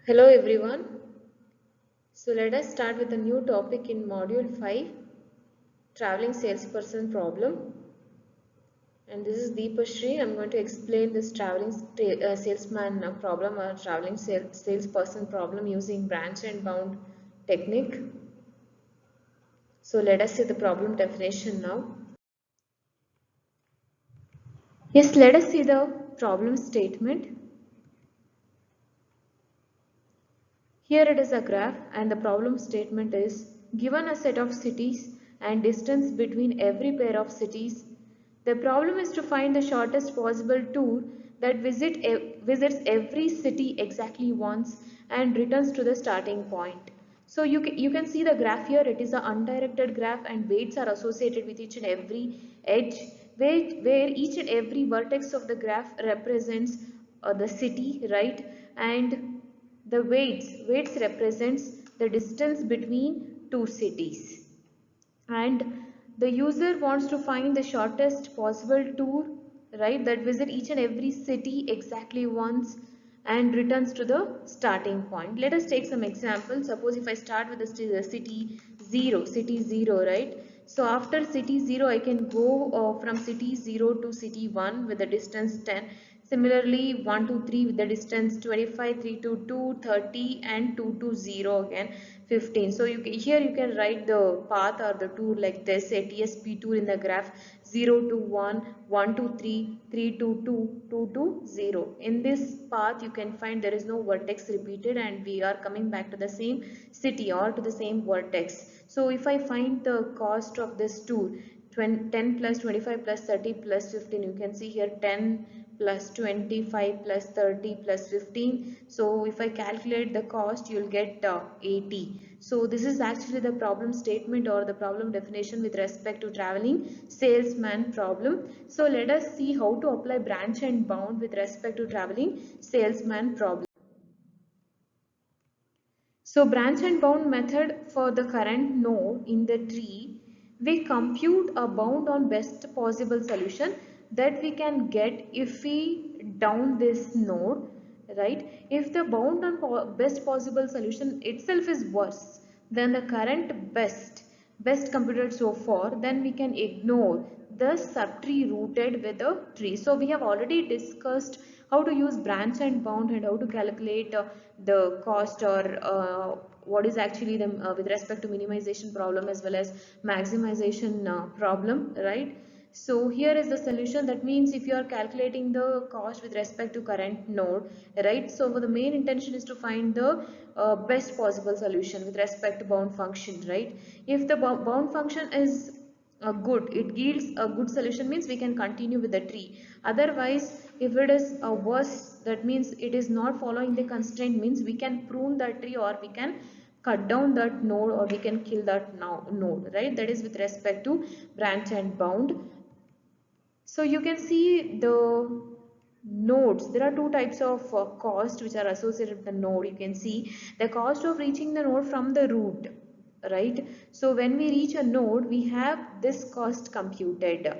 Hello everyone. So let us start with a new topic in module 5, traveling salesperson problem. And this is Deepashri. I'm going to explain this traveling salesman problem or traveling salesperson problem using branch and bound technique. So let us see the problem definition now. Yes, let us see the problem statement. Here it is a graph and the problem statement is given a set of cities and distance between every pair of cities. The problem is to find the shortest possible tour that visits every city exactly once and returns to the starting point. So you can see the graph here. It is an undirected graph and weights are associated with each and every edge where each and every vertex of the graph represents the city, right? And the weights represents the distance between two cities, and the user wants to find the shortest possible tour, right, that visit each and every city exactly once and returns to the starting point. Let us take some examples. Suppose if I start with the city 0, right? So after city 0 I can go from city 0 to city 1 with the distance 10. Similarly 1 to 3 with the distance 25, 3 to 2 30, and 2 to 0 again 15. So here you can write the path or the tour like this: a TSP tour in the graph: 0 to 1, 1 to 3, 3 to 2, 2 to 0. In this path you can find there is no vertex repeated and we are coming back to the same city or to the same vertex. So if I find the cost of this tour, 10 plus 25 plus 30 plus 15, you can see here 10 plus 25 plus 30 plus 15. So if I calculate the cost, you'll get 80. So this is actually the problem statement or the problem definition with respect to traveling salesman problem. So let us see how to apply branch and bound with respect to traveling salesman problem. So branch and bound method: for the current node in the tree, we compute a bound on best possible solution that we can get if we down this node, right? If the bound on best possible solution itself is worse than the current best computed so far, then we can ignore the subtree rooted with the tree. So we have already discussed how to use branch and bound and how to calculate the cost or what is actually the with respect to minimization problem as well as maximization problem, right? So here is the solution. That means if you are calculating the cost with respect to current node, right? So the main intention is to find the best possible solution with respect to bound function, right? If the bound function is good, it yields a good solution, means we can continue with the tree. Otherwise, if it is a worse, that means it is not following the constraint, means we can prune that tree or we can cut down that node or we can kill that node, right? That is with respect to branch and bound. So you can see the nodes. There are two types of cost which are associated with the node. You can see the cost of reaching the node from the root, right? So when we reach a node, we have this cost computed.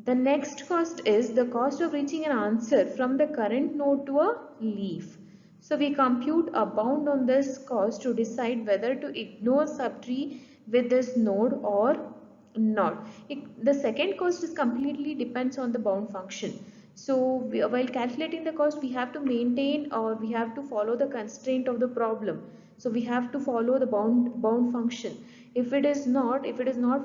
The next cost is the cost of reaching an answer from the current node to a leaf. So we compute a bound on this cost to decide whether to ignore subtree with this node or not. The second cost is completely depends on the bound function. So while calculating the cost, we have to maintain or we have to follow the constraint of the problem. So we have to follow the bound function. If it is not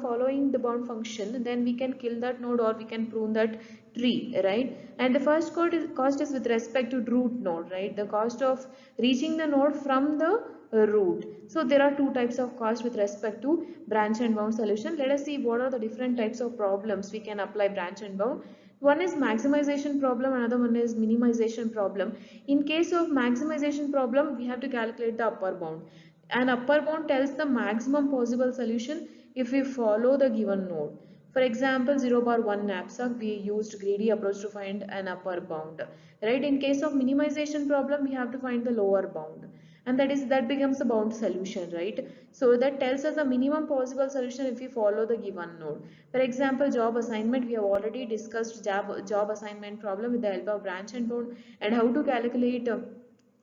following the bound function, then we can kill that node or we can prune that tree, right? And the first cost is with respect to root node, right? The cost of reaching the node from the root. So there are two types of cost with respect to branch and bound solution. Let us see what are the different types of problems we can apply branch and bound. One is maximization problem, another one is minimization problem. In case of maximization problem, we have to calculate the upper bound. An upper bound tells the maximum possible solution if we follow the given node. For example, 0 bar 1 knapsack, we used greedy approach to find an upper bound. Right? In case of minimization problem, we have to find the lower bound. And that becomes the bound solution, right? So that tells us the minimum possible solution if we follow the given node. For example, job assignment, we have already discussed job assignment problem with the help of branch and bound and how to calculate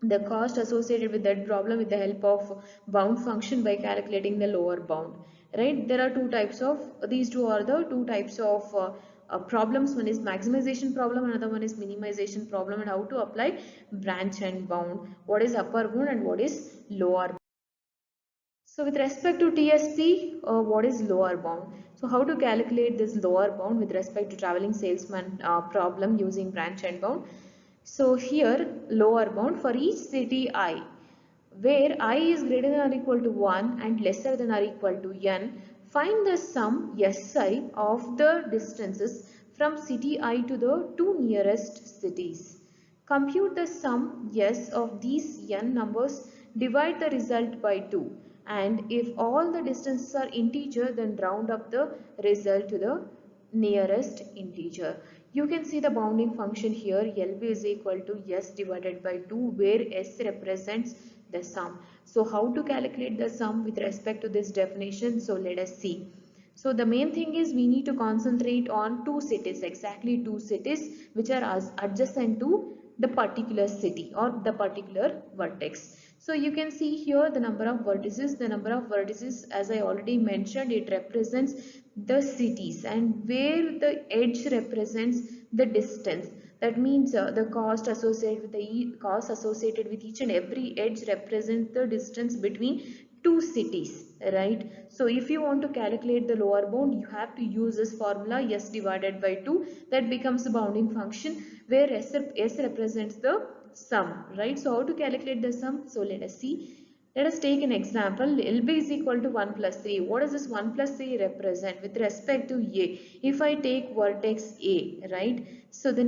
the cost associated with that problem with the help of bound function by calculating the lower bound, right? There are two types of, these two are the two types of problems. One is maximization problem, another one is minimization problem, and how to apply branch and bound, what is upper bound and what is lower bound. So with respect to TSP, what is lower bound? So how to calculate this lower bound with respect to traveling salesman problem using branch and bound? So here lower bound for each city I, where I is greater than or equal to 1 and lesser than or equal to n, find the sum Si of the distances from city I to the two nearest cities. Compute the sum S of these n numbers, divide the result by 2, and if all the distances are integer, then round up the result to the nearest integer. You can see the bounding function here, LB is equal to S divided by 2, where S represents the sum. So how to calculate the sum with respect to this definition? So let us see. So the main thing is we need to concentrate on two cities, exactly two cities which are adjacent to the particular city or the particular vertex. So you can see here the number of vertices. The number of vertices, as I already mentioned, it represents the cities, and where the edge represents the distance. That means the cost associated with cost associated with each and every edge represents the distance between two cities, right? So if you want to calculate the lower bound, you have to use this formula S divided by 2. That becomes the bounding function, where S represents the sum, right? So how to calculate the sum? So let us see. Let us take an example. LB is equal to 1 plus 3. What does this 1 plus 3 represent with respect to A? If I take vertex A, right? So the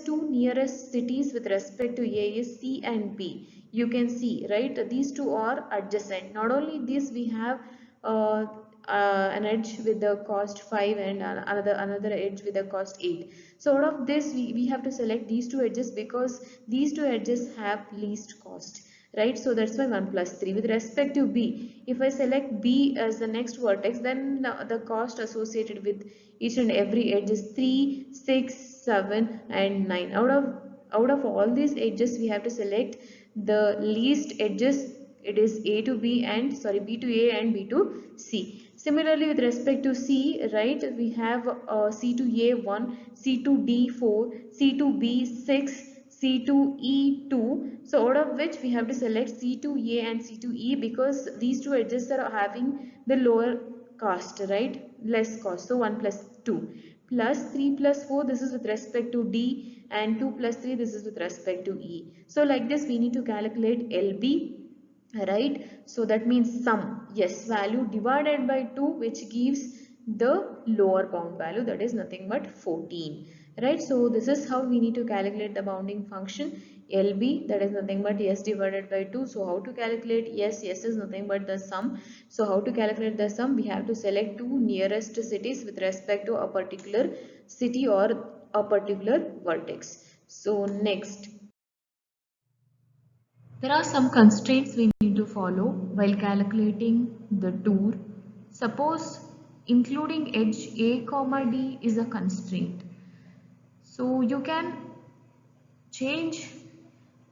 two nearest cities with respect to A is C and B. You can see, right? These two are adjacent. Not only this, we have an edge with the cost 5 and another edge with the cost 8. So out of this, we have to select these two edges because these two edges have least cost, right? So that's why 1 plus 3. With respect to B, if I select B as the next vertex, then the cost associated with each and every edge is 3, 6, 7 and 9. Out of all these edges, we have to select the least edges. It is A to B and B to A and B to C. Similarly, with respect to C, right, we have C to A 1, C to D 4, C to B 6, C to E 2. So out of which we have to select C to A and C to E because these two edges are having the lower cost, right, less cost. So 1 plus 2 plus 3 plus 4, this is with respect to D, and 2 plus 3, this is with respect to E. So like this we need to calculate LB, right? So that means sum, yes, value divided by 2, which gives the lower bound value, that is nothing but 14, right? So this is how we need to calculate the bounding function LB, that is nothing but S divided by 2. So how to calculate S is nothing but the sum. So how to calculate the sum? We have to select two nearest cities with respect to a particular city or a particular vertex. So next, there are some constraints we need to follow while calculating the tour. Suppose including edge A, D is a constraint. So you can change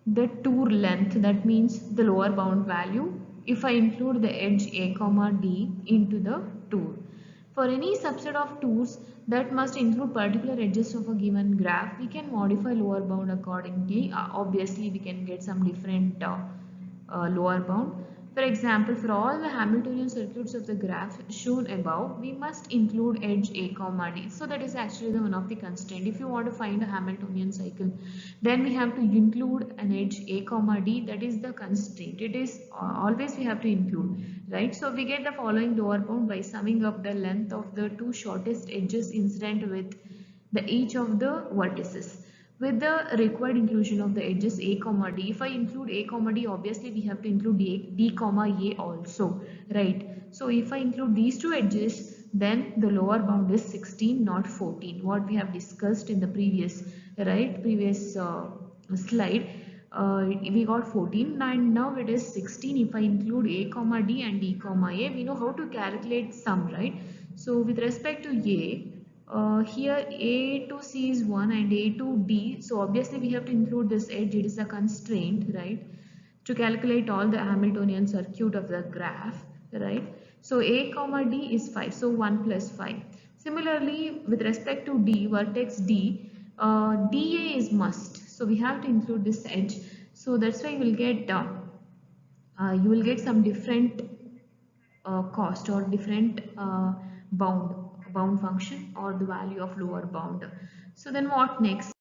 the tour length, that means the lower bound value, if I include the edge A, D into the tour. For any subset of tours that must include particular edges of a given graph, we can modify lower bound accordingly. Obviously, we can get some different lower bound. For example, for all the Hamiltonian circuits of the graph shown above, we must include edge A, D. So that is actually the one of the constraint. If you want to find a Hamiltonian cycle, then we have to include an edge A, D. That is the constraint. It is always we have to include, right? So we get the following lower bound by summing up the length of the two shortest edges incident with each of the vertices with the required inclusion of the edges A, D. If I include A, D, obviously we have to include D, A also, right? So if I include these two edges, then the lower bound is 16, not 14, what we have discussed in the previous, right, slide. We got 14 and now it is 16. If I include A, D and D, A, we know how to calculate sum, right? So with respect to A, here A to C is 1 and A to D. So obviously we have to include this edge. It is a constraint, right? To calculate all the Hamiltonian circuit of the graph, right? So A comma D is 5. So 1 plus 5. Similarly, with respect to D, vertex D, DA is must. So we have to include this edge. So that's why you will get some different cost or different bound function or the value of lower bound. So then what next?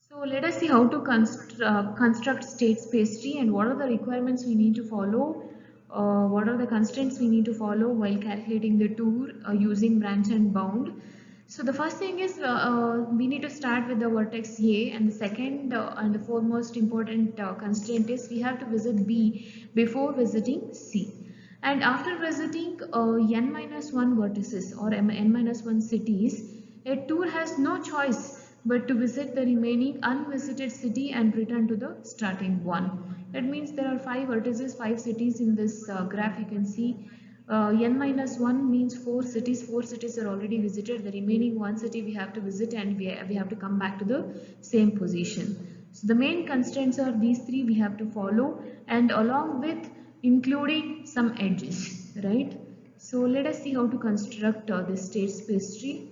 So let us see how to construct state space tree and what are the requirements we need to follow. What are the constraints we need to follow while calculating the tour using branch and bound. So the first thing is we need to start with the vertex A, and the second and the foremost important constraint is we have to visit B before visiting C. And after visiting n minus 1 vertices or n minus 1 cities, a tour has no choice but to visit the remaining unvisited city and return to the starting one. That means there are 5 vertices, 5 cities in this graph. You can see n minus 1 means 4 cities. 4 cities are already visited. The remaining 1 city we have to visit, and we have to come back to the same position. So the main constraints are these three we have to follow, and along with including some edges, right? So let us see how to construct this state space tree.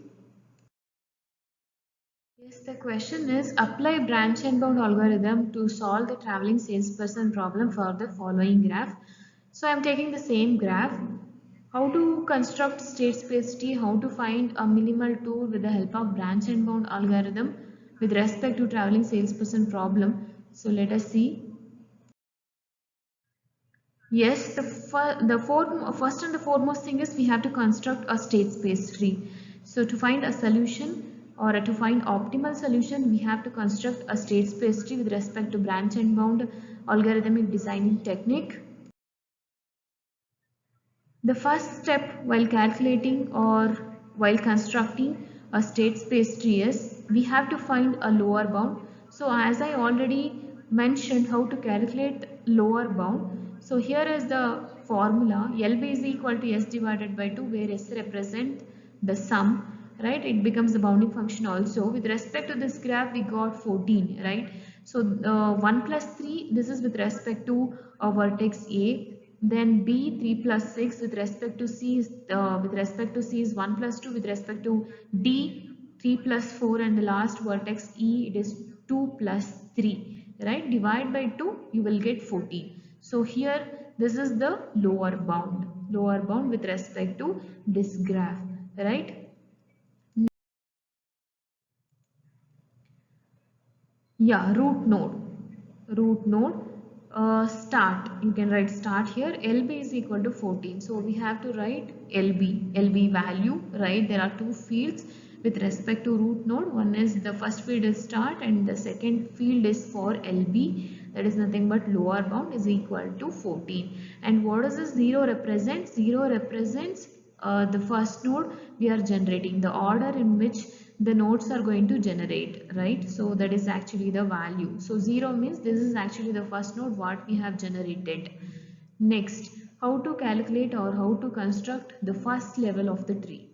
Yes, the question is apply branch and bound algorithm to solve the traveling salesperson problem for the following graph. So I am taking the same graph. How to construct state space tree, how to find a minimal tour with the help of branch and bound algorithm with respect to traveling salesperson problem. So let us see. Yes, first and the foremost thing is we have to construct a state space tree. So to find a solution or to find optimal solution, we have to construct a state space tree with respect to branch and bound algorithmic designing technique. The first step while calculating or while constructing a state space tree is we have to find a lower bound. So as I already mentioned how to calculate lower bound. So here is the formula LB is equal to S divided by 2 where S represent the sum, right? It becomes the bounding function also. With respect to this graph we got 14, right? So 1 plus 3, this is with respect to a vertex A. Then B 3 plus 6 with respect to C is 1 plus 2, with respect to D 3 plus 4, and the last vertex E it is 2 plus 3, right? Divide by 2 you will get 14. So here this is the lower bound with respect to this graph, right? Yeah, root node start, you can write start here. LB is equal to 14, so we have to write LB value, right? There are two fields with respect to root node. One is the first field is start and the second field is for LB, that is nothing but lower bound is equal to 14. And what does the 0 represent? 0 represents the first node we are generating, the order in which the nodes are going to generate, right? So that is actually the value. So 0 means this is actually the first node what we have generated. Next, how to calculate or how to construct the first level of the tree.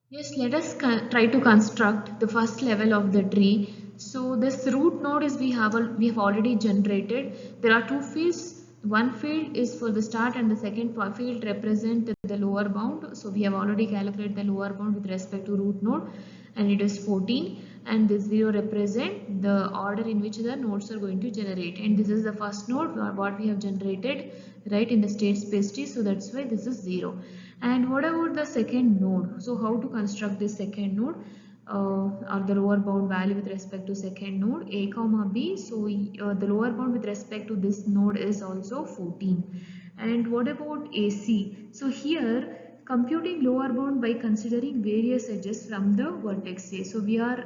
Yes, let us try to construct the first level of the tree. So this root node is we have already generated. There are two fields. One field is for the start and the second field represent the lower bound. So we have already calculated the lower bound with respect to root node, and it is 14, and this 0 represent the order in which the nodes are going to generate, and this is the first node what we have generated, right, in the state space tree. So that's why this is 0. And what about the second node? So how to construct this second node or the lower bound value with respect to second node A comma B? So the lower bound with respect to this node is also 14. And what about AC? So here computing lower bound by considering various edges from the vertex A. So we are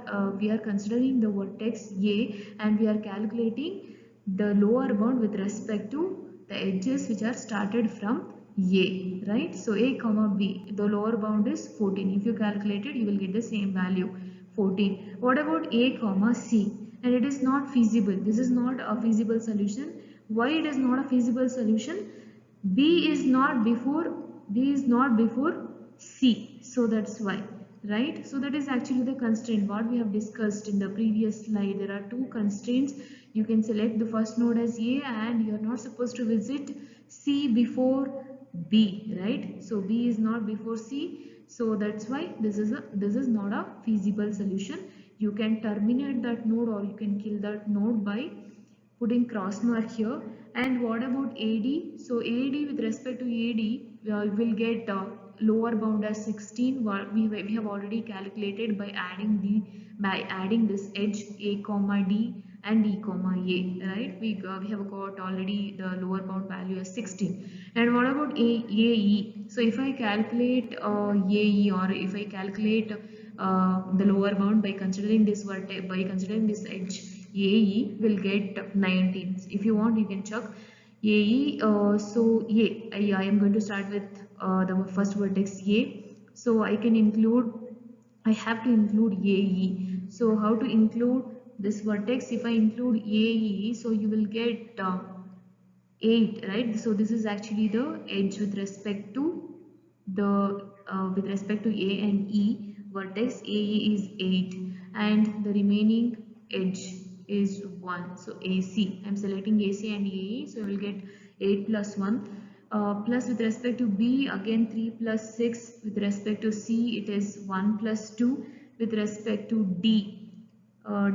considering the vertex A and we are calculating the lower bound with respect to the edges which are started from A, right? So A comma B, the lower bound is 14. If you calculate it, you will get the same value, 14. What about A comma C? And it is not feasible. This is not a feasible solution. Why it is not a feasible solution? B is not before C. So that's why, right? So that is actually the constraint what we have discussed in the previous slide. There are two constraints. You can select the first node as A and you are not supposed to visit C before B, right? So B is not before C. So that's why this is not a feasible solution. You can terminate that node or you can kill that node by putting cross mark here. And what about AD? So AD, with respect to AD, will get lower bound as 16. What we have already calculated by adding this edge A comma D and E comma A, right? We have got already the lower bound value as 16. And what about AE? So if I calculate AE, or if I calculate the lower bound by considering this edge, AE will get 19. If you want, you can check AE. I am going to start with the first vertex A. So I have to include AE. So how to include this vertex? If I include AE, so you will get 8, right? So this is actually the edge with respect to A and E. Vertex AE is 8 and the remaining edge is 1. So AC, I'm selecting AC and AE, so I will get 8 plus 1. Plus with respect to B, again 3 plus 6. With respect to C, it is 1 plus 2. With respect to D,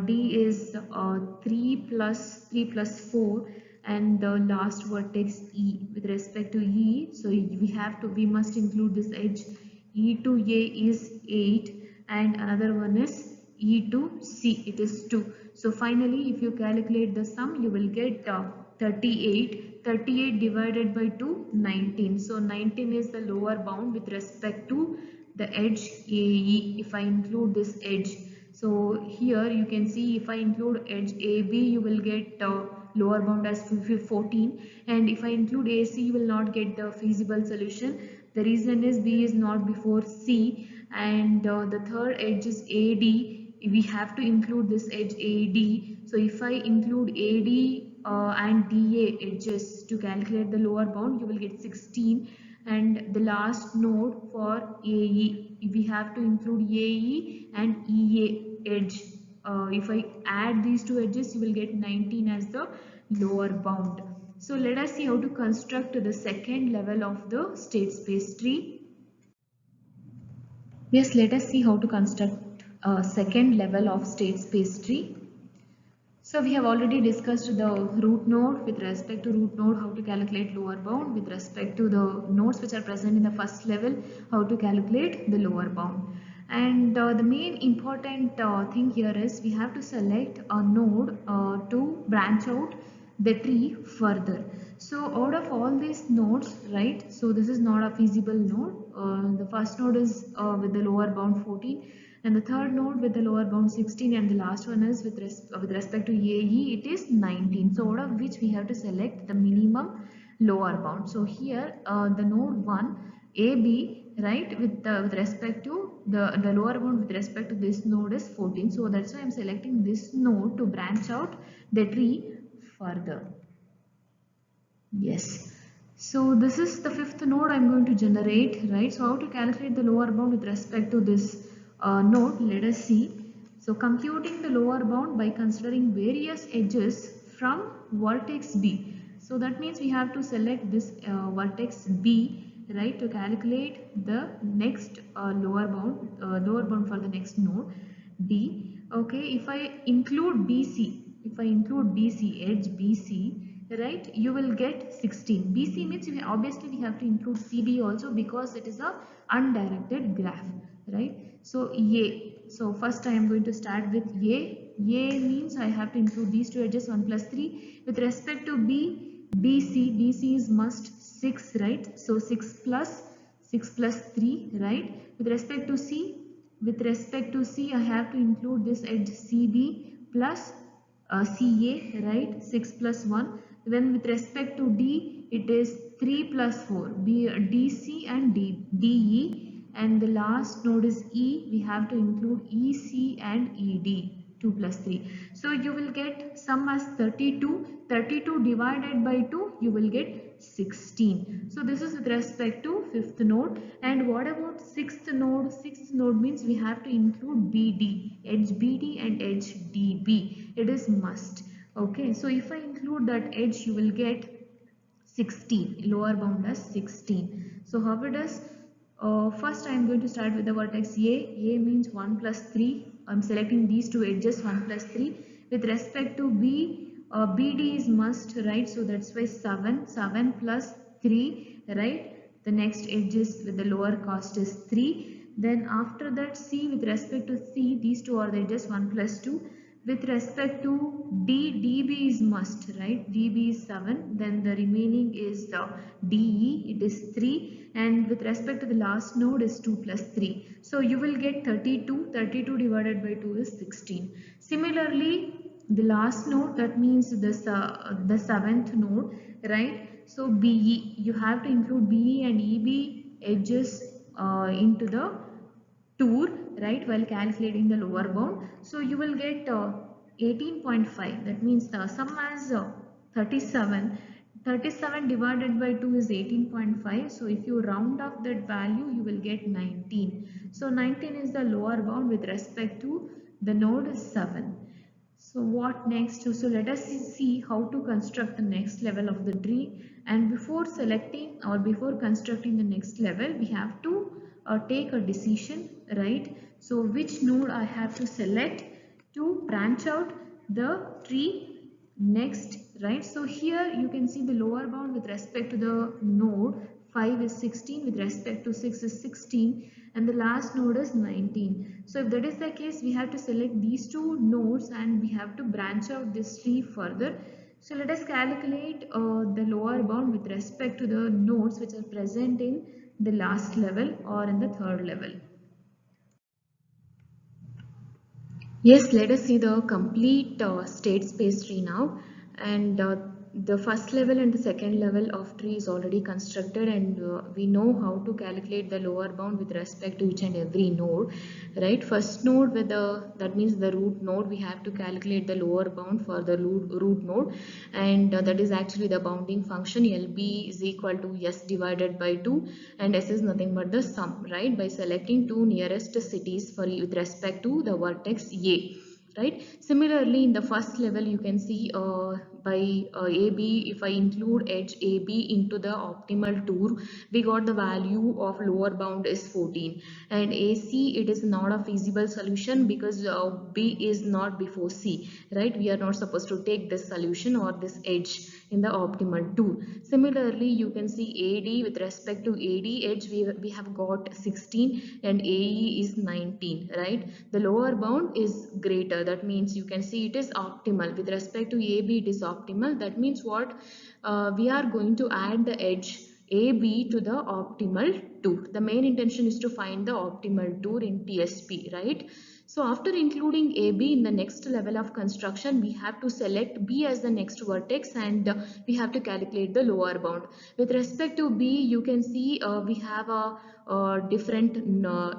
D is 3 plus 4, and the last vertex E. With respect to E, so we must include this edge. E to A is 8 and another one is E to C, it is 2. So finally if you calculate the sum, you will get 38. 38 divided by 2, 19. So 19 is the lower bound with respect to the edge AE if I include this edge. So here you can see if I include edge AB, you will get lower bound as 14, and if I include AC, you will not get the feasible solution. The reason is B is not before C, and the third edge is AD. We have to include this edge AD. So if I include AD and DA edges to calculate the lower bound, you will get 16. And the last node for AE, we have to include AE and EA edge. If I add these two edges, you will get 19 as the lower bound. So let us see how to construct the second level of the state space tree. Yes, let us see how to construct a second level of state space tree. So we have already discussed the root node. With respect to root node, how to calculate lower bound. With respect to the nodes which are present in the first level, how to calculate the lower bound. And the main important thing here is we have to select a node to branch out the tree further. So out of all these nodes, right, so this is not a feasible node. The first node is with the lower bound 14, and the third node with the lower bound 16, and the last one is with respect to AE, it is 19. So out of which we have to select the minimum lower bound. So here the node 1 AB, right, with respect to the lower bound with respect to this node is 14. So that's why I'm selecting this node to branch out the tree further. Yes. So this is the fifth node I'm going to generate, right? So how to calculate the lower bound with respect to this node? Let us see. So computing the lower bound by considering various edges from vertex B. So that means we have to select this vertex B, right, to calculate the next lower bound for the next node D. Okay, if I include BC, edge BC, right, you will get 16. BC means obviously we have to include CD also because it is a undirected graph, right? So A. So first I am going to start with A. A means I have to include these two edges, 1 plus 3. With respect to B, BC is must 6, right? So 6 plus 3, right? With respect to C, I have to include this edge CB plus CA, right? 6 plus 1. Then with respect to D, it is 3 plus 4, DC and DE. And the last node is E, we have to include EC and ED. 2 plus 3. So you will get sum as 32. 32 divided by 2, you will get 16. So this is with respect to fifth node. And what about sixth node? Sixth node means we have to include BD, edge BD and edge DB. It is must. Okay, so if I include that edge, you will get 16, lower bound as 16. So how it does? First I am going to start with the vertex A. A means 1 plus 3. I am selecting these two edges, 1 plus 3. With respect to B, BD is must, right? So that's why 7. 7 plus 3, right? The next edge is with the lower cost is 3. Then after that C, with respect to C, these two are the edges, 1 plus 2. With respect to D, DB is must, right? DB is 7. Then the remaining is the DE, it is 3. And with respect to the last node is 2 plus 3. So you will get 32. 32 divided by 2 is 16. Similarly, the last node, that means the seventh node, right? So BE, you have to include BE and EB edges into the tour, right, while calculating the lower bound. So you will get 18.5. That means the sum as 37. 37 divided by 2 is 18.5. So if you round up that value, you will get 19. So 19 is the lower bound with respect to the node 7. So what next? So let us see how to construct the next level of the tree. And before selecting or before constructing the next level, we have to take a decision, right? So which node I have to select to branch out the tree next, right? So here you can see the lower bound with respect to the node 5 is 16, with respect to 6 is 16, and the last node is 19. So if that is the case, we have to select these two nodes and we have to branch out this tree further. So let us calculate the lower bound with respect to the nodes which are present in the last level or in the third level. Yes, let us see the complete state space tree now. And the first level and the second level of tree is already constructed, and we know how to calculate the lower bound with respect to each and every node, right? First node, with the, that means the root node, we have to calculate the lower bound for the root node, and that is actually the bounding function. LB is equal to S divided by 2, and S is nothing but the sum, right? By selecting two nearest cities for with respect to the vertex A, right? Similarly, in the first level, you can see by AB, if I include edge AB into the optimal tour, we got the value of lower bound is 14. And AC, it is not a feasible solution because B is not before C, right? We are not supposed to take this solution or this edge in the optimal tour. Similarly, you can see AD, with respect to AD edge, we have got 16 and AE is 19, right? The lower bound is greater. That means you can see it is optimal. With respect to AB, it is optimal. That means what? We are going to add the edge AB to the optimal tour. The main intention is to find the optimal tour in TSP, right? So after including AB in the next level of construction, we have to select B as the next vertex, and we have to calculate the lower bound. With respect to B, you can see we have a different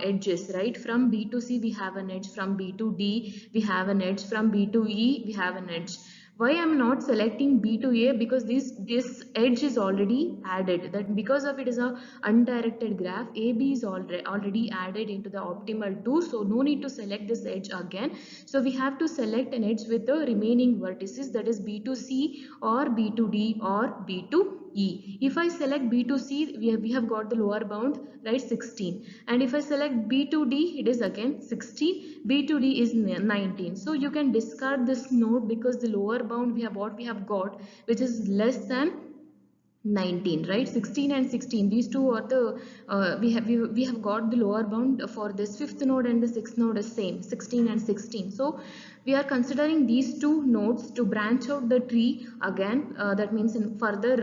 edges, right? From B to C, we have an edge. From B to D, we have an edge. From B to E, we have an edge. Why I'm not selecting B to A? Because this edge is already added. That because of it is a undirected graph, AB is already added into the optimal tour, so no need to select this edge again. So we have to select an edge with the remaining vertices, that is B to C or B to D or B to E. If I select B to C, we have got the lower bound, right, 16. And if I select B to D, it is again 16. B to D is 19. So you can discard this node because the lower bound we have got, which is less than 19, right? 16 and 16, these two are the we have got the lower bound for this fifth node, and the sixth node is same, 16 and 16. So we are considering these two nodes to branch out the tree again. That means in further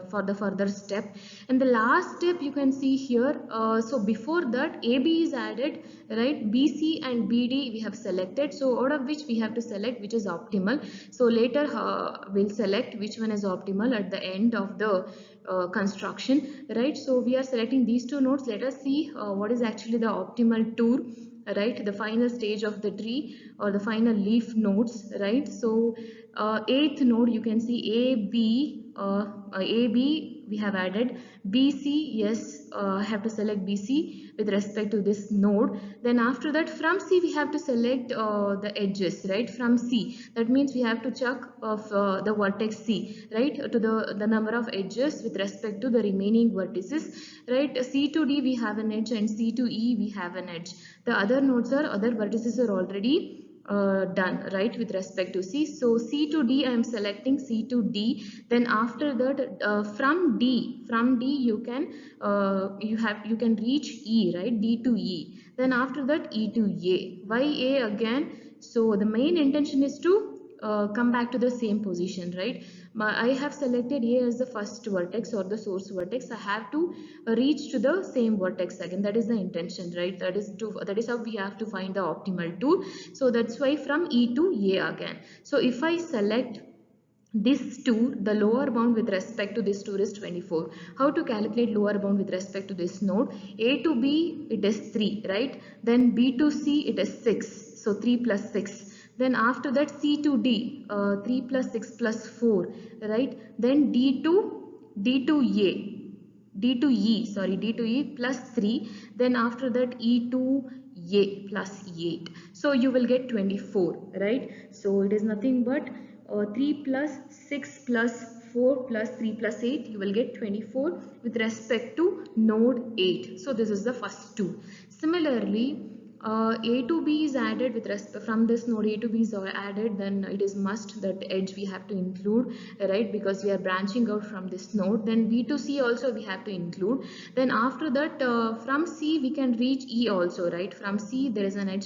for the further step. And the last step you can see here, so before that AB is added, right? BC and BD we have selected, so out of which we have to select which is optimal. So later we'll select which one is optimal at the end of the construction, right? So we are selecting these two nodes. Let us see what is actually the optimal tour. right, the final stage of the tree or the final leaf nodes, right? So eighth node you can see A B, A B we have added, B C, yes, I have to select B C with respect to this node. Then after that from C we have to select the edges, right, from C. That means we have to check of the vertex C, right, to the number of edges with respect to the remaining vertices, right? C to D we have an edge and C to E we have an edge. The other nodes are, other vertices are already done, right, with respect to C. So C to D I am selecting C to D. Then after that from D you can you can reach E, right, D to E. Then after that E to A. Why A again? So the main intention is to come back to the same position, right? I have selected A as the first vertex or the source vertex. I have to reach to the same vertex again. That is the intention, right? That is how we have to find the optimal tool. So that's why from E to A again. So if I select this tour, the lower bound with respect to this tour is 24. How to calculate lower bound with respect to this node? A to B it is 3, right? Then B to C it is 6. So 3 plus 6. Then after that C to D, 3 plus 6 plus 4, right? Then D to A. D to E, sorry, D to E plus 3. Then after that E to A plus 8. So you will get 24, right? So it is nothing but 3 plus 6 plus 4 plus 3 plus 8. You will get 24 with respect to node 8. So this is the first two. Similarly, A to B is added with respect from this node. A to B is added, then it is must that edge we have to include, right, because we are branching out from this node. Then B to C also we have to include. Then after that from C we can reach E also, right? From C there is an edge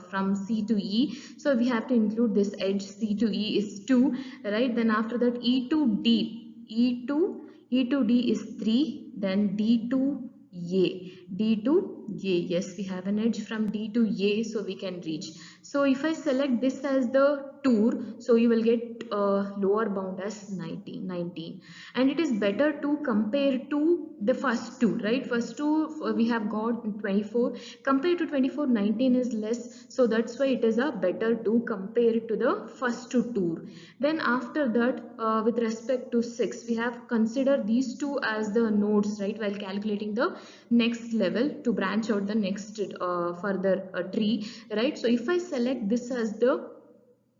from C to E, so we have to include this edge. C to E is 2, right? Then after that E to D, E to D is 3. Then D to A, D to A, yes, we have an edge from D to A, so we can reach. So if I select this as the tour, so you will get lower bound as 19. And it is better to compare to the first two, right? First two we have got 24, compared to 24 19 is less, so that's why it is a better to compare to the first two tour. Then after that with respect to 6 we have considered these two as the nodes, right, while calculating the next level to branch out the next further tree, right? So if I select this as the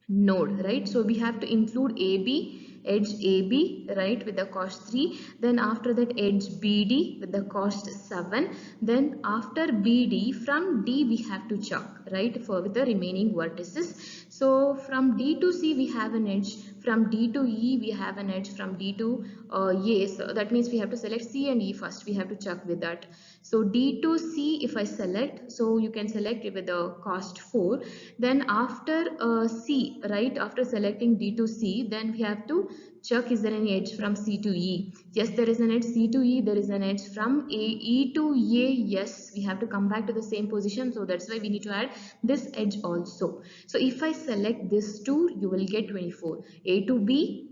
node, right, so we have to include AB, edge AB, right, with the cost 3. Then after that edge BD with the cost 7. Then after BD from D we have to check, right, for with the remaining vertices. So from D to C we have an edge, from D to E we have an edge, from D to A, so that means we have to select C and E first. We have to check with that. So D to C if I select, so you can select it with the cost 4. Then after C, right, after selecting D to C, then we have to check is there any edge from C to E. Yes, there is an edge. C to E, there is an edge. From E to A, yes, we have to come back to the same position, so that's why we need to add this edge also. So if I select this two, you will get 24. A to B,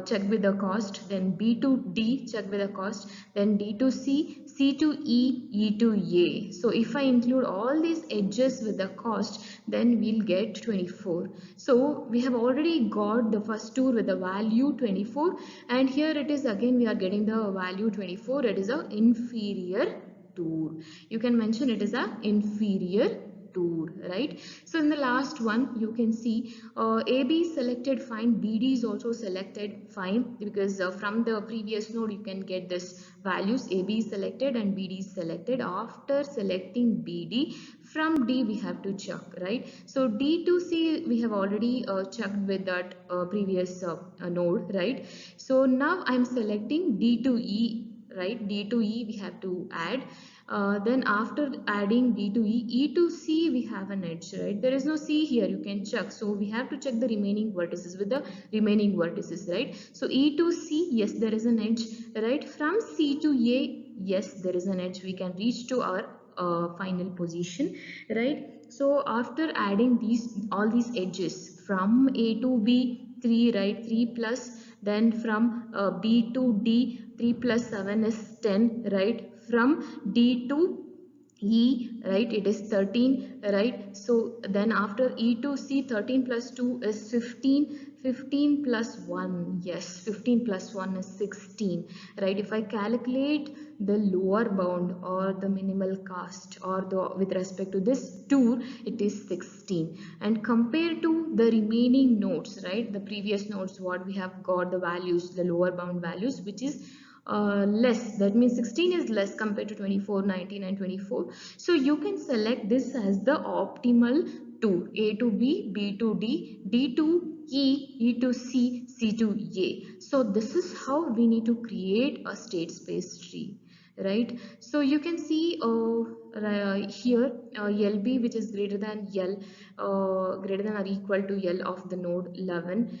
check with the cost, then B to D, check with the cost, then D to C, C to E, E to A. So if I include all these edges with the cost, then we'll get 24. So we have already got the first tour with the value 24, and here it is again we are getting the value 24. It is a inferior tour. You can mention it is a inferior tour, right? So in the last one you can see AB is selected fine, BD is also selected fine, because from the previous node you can get this values. AB is selected and BD is selected. After selecting BD, from D we have to check, right? So D to C we have already checked with that previous node, right? So now I'm selecting D to E, right? D to E we have to add. Then after adding D to E, E to C we have an edge, right? There is no C here, you can check. So we have to check the remaining vertices with the remaining vertices, right? So E to C, yes, there is an edge, right? From C to A, yes, there is an edge. We can reach to our final position, right? So after adding all these edges from A to B, 3, right? 3 plus, then from B to D, 3 plus 7 is 10, right? From D to E, right, it is 13, right? So then after E to C, 13 plus 2 is 15, 15 plus 1, yes, 15 plus 1 is 16, right? If I calculate the lower bound or the minimal cost or the with respect to this tour, it is 16. And compared to the remaining nodes, right, the previous nodes what we have got the values, the lower bound values, which is less, that means 16 is less compared to 24, 19 and 24. So you can select this as the optimal tour, A to B, B to D, D to E, E to C, C to A. So this is how we need to create a state space tree, right? So you can see here LB, which is greater than L, greater than or equal to L of the node 11,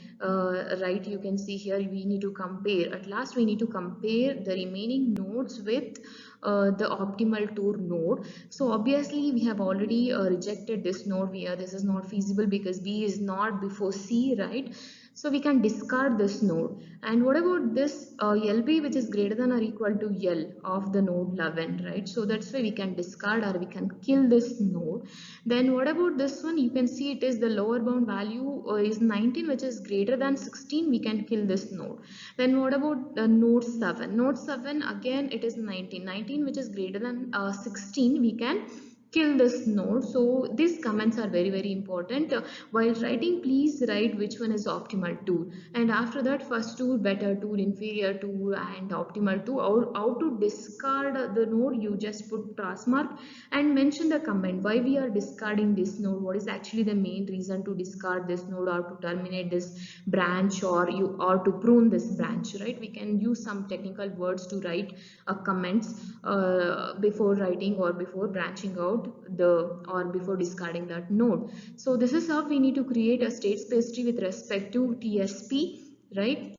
right? You can see here we need to compare, at last we need to compare the remaining nodes with the optimal tour node. So obviously we have already rejected this node here, this is not feasible because B is not before C, right? So we can discard this node. And what about this LB, which is greater than or equal to L of the node 11, right? So that's why we can discard or we can kill this node. Then what about this one? You can see it is the lower bound value is 19, which is greater than 16. We can kill this node. Then what about node 7? Node 7, again it is 19. 19 which is greater than 16. We can kill this node. So these comments are very important. While writing, please write which one is optimal tool, and after that first tool, better tool, inferior tool and optimal tool. How to discard the node, you just put cross mark and mention the comment why we are discarding this node, what is actually the main reason to discard this node or to terminate this branch or to prune this branch, right? We can use some technical words to write comments before writing or before branching out the or before discarding that node. So this is how we need to create a state space tree with respect to TSP, right?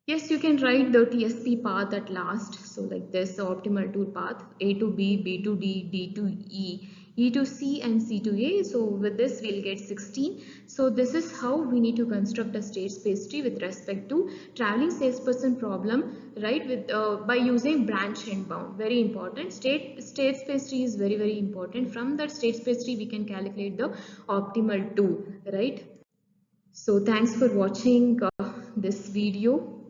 Yes, you can write the TSP path at last. So like this, the optimal tool path, A to B, B to D, D to E, E to C and C to A. So with this we'll get 16. So this is how we need to construct a state space tree with respect to traveling salesperson problem, right? With by using branch and bound. Very important. State space tree is very important. From that state space tree we can calculate the optimal tool, right? So thanks for watching this video.